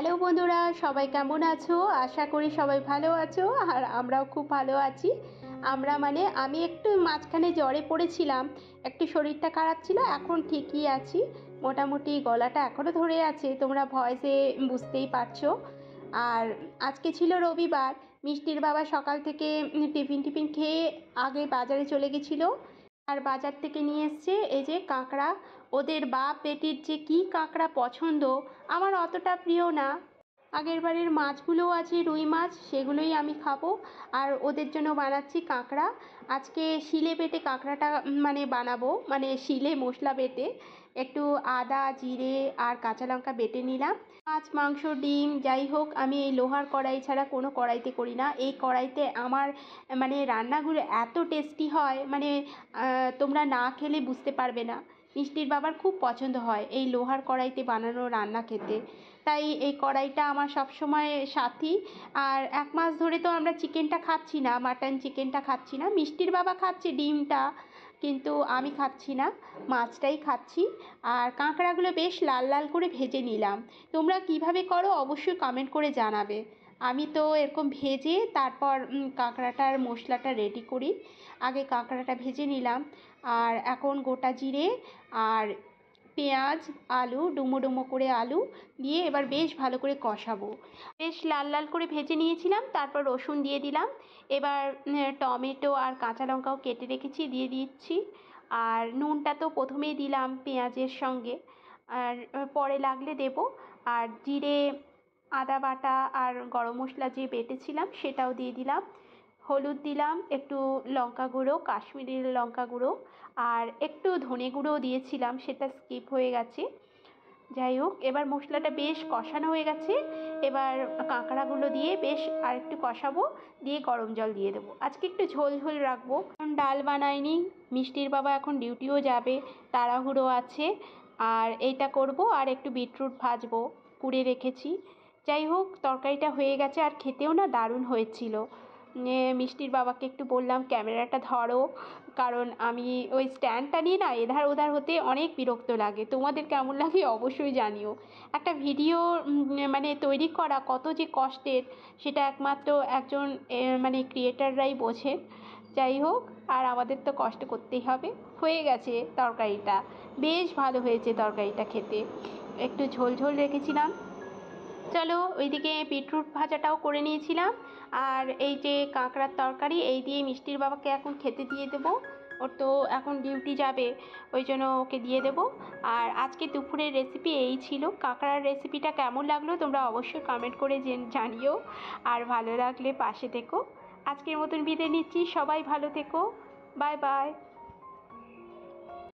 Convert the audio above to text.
Hello বন্ধুরা, সবাই কেমন আছো? আশা করি সবাই ভালো আছো আর আমরাও খুব ভালো আছি। আমি একটু মাঝখানে জ্বরে পড়েছিলাম, একটু শরীরটা খারাপ ছিল, এখন ঠিকই আছি। মোটামুটি গলাটা এখনও ধরে আছে, তোমরা ভয়েসে বুঝতেই পারছো। আর আজকে ছিল রবিবার, মিষ্টির বাবা সকাল থেকে টিফিন খেয়ে আগে বাজারে চলে গেছিলো। আর বাজার থেকে নিয়ে এসছে এই যে কাঁকড়া। ওদের বাপ বেটির যে কী কাঁকড়া পছন্দ, আমার অতটা প্রিয় না। আগের বারের মাছগুলোও আছে, রুই মাছ, সেগুলোই আমি খাবো। আর ওদের জন্য বানাচ্ছি কাঁকড়া। আজকে শিলে বেটে কাঁকড়াটা বানাবো, শিলে মশলা বেটে একটু আদা জিরে আর কাঁচা লঙ্কা বেটে নিলাম। মাছ মাংস ডিম যাই হোক, আমি এই লোহার কড়াই ছাড়া কোনো কড়াইতে করি না। এই কড়াইতে আমার রান্নাগুলো এত টেস্টি হয়, তোমরা না খেলে বুঝতে পারবে না। মিষ্টির বাবার খুব পছন্দ হয় এই লোহার কড়াইতে বানানো রান্না খেতে, তাই এই কড়াইটা আমার সবসময় সাথী। আর 1 মাস ধরে তো আমরা চিকেনটা খাচ্ছি না, মাটন চিকেনটা খাচ্ছি না। মিষ্টির বাবা খাচ্ছে ডিমটা, কিন্তু আমি খাচ্ছি না, মাছটাই খাচ্ছি। আর কাঁকড়াগুলো বেশ লাল লাল করে ভেজে নিলাম। তোমরা কিভাবে করো অবশ্যই কমেন্ট করে জানাবে। আমি তো এরকম ভেজে তারপর কাঁকড়াটার মশলাটা রেডি করি। আগে কাঁকড়াটা ভেজে নিলাম, আর এখন গোটা জিরে আর পেঁয়াজ আলু ডুমো ডুমো করে আলু দিয়ে এবার বেশ ভালো করে কষাবো। বেশ লাল লাল করে ভেজে নিয়েছিলাম, তারপর রসুন দিয়ে দিলাম। এবার টমেটো আর কাঁচা লঙ্কাও কেটে রেখেছি দিয়ে দিচ্ছি। আর নুনটা তো প্রথমেই দিলাম পেঁয়াজের সঙ্গে, আর পরে লাগলে দেব। আর জিরে আদা বাটা আর গরম মশলা যে বেটেছিলাম সেটাও দিয়ে দিলাম। হলুদ দিলাম, একটু লঙ্কা গুঁড়ো, কাশ্মীরি লঙ্কা গুঁড়ো, আর একটু ধনে গুঁড়োও দিয়েছিলাম, সেটা স্কিপ হয়ে গেছে। যাই হোক, এবার মশলাটা বেশ কষানো হয়ে গেছে। এবার কাঁকড়াগুলো দিয়ে বেশ আরেকটু কষাবো, দিয়ে গরম জল দিয়ে দেবো। আজকে একটু ঝোল ঝোল রাখবো, কারণ ডাল বানাইনি। মিষ্টির বাবা এখন ডিউটিও যাবে, তাড়াহুড়ো আছে। আর এইটা করব, আর একটু বিটরুট ভাজবো, কুড়ে রেখেছি। যাই হোক, তরকারিটা হয়ে গেছে, আর খেতেও না দারুণ হয়েছিল। মিষ্টির বাবাকে একটু বললাম ক্যামেরাটা ধরো, কারণ আমি ওই স্ট্যান্ডটা নিয়ে না এধার ওধার হতে অনেক বিরক্ত লাগে। তোমাদের কেমন লাগে অবশ্যই জানিও। একটা ভিডিও তৈরি করা কত যে কষ্টের, সেটা একমাত্র একজন ক্রিয়েটাররাই বোঝে। যাই হোক, আর আমাদের তো কষ্ট করতেই হবে। হয়ে গেছে তরকারিটা, বেশ ভালো হয়েছে তরকারিটা খেতে। একটু ঝোল ঝোল রেখেছিলাম। চলো, ওইদিকে বিটরুট ভাজাটাও করে নিয়েছিলাম। আর এই যে কাঁকড়ার তরকারি, এই দিয়ে মিষ্টির বাবাকে এখন খেতে দিয়ে দেবো। ওর তো এখন ডিউটি যাবে, ওই জন্য ওকে দিয়ে দেবো। আর আজকে দুপুরের রেসিপি এই ছিল। কাঁকড়ার রেসিপিটা কেমন লাগলো তোমরা অবশ্যই কমেন্ট করে জানিও। আর ভালো লাগলে পাশে থেকো। আজকের মতন বিদায় নিচ্ছি, সবাই ভালো থেকো, বাই বাই।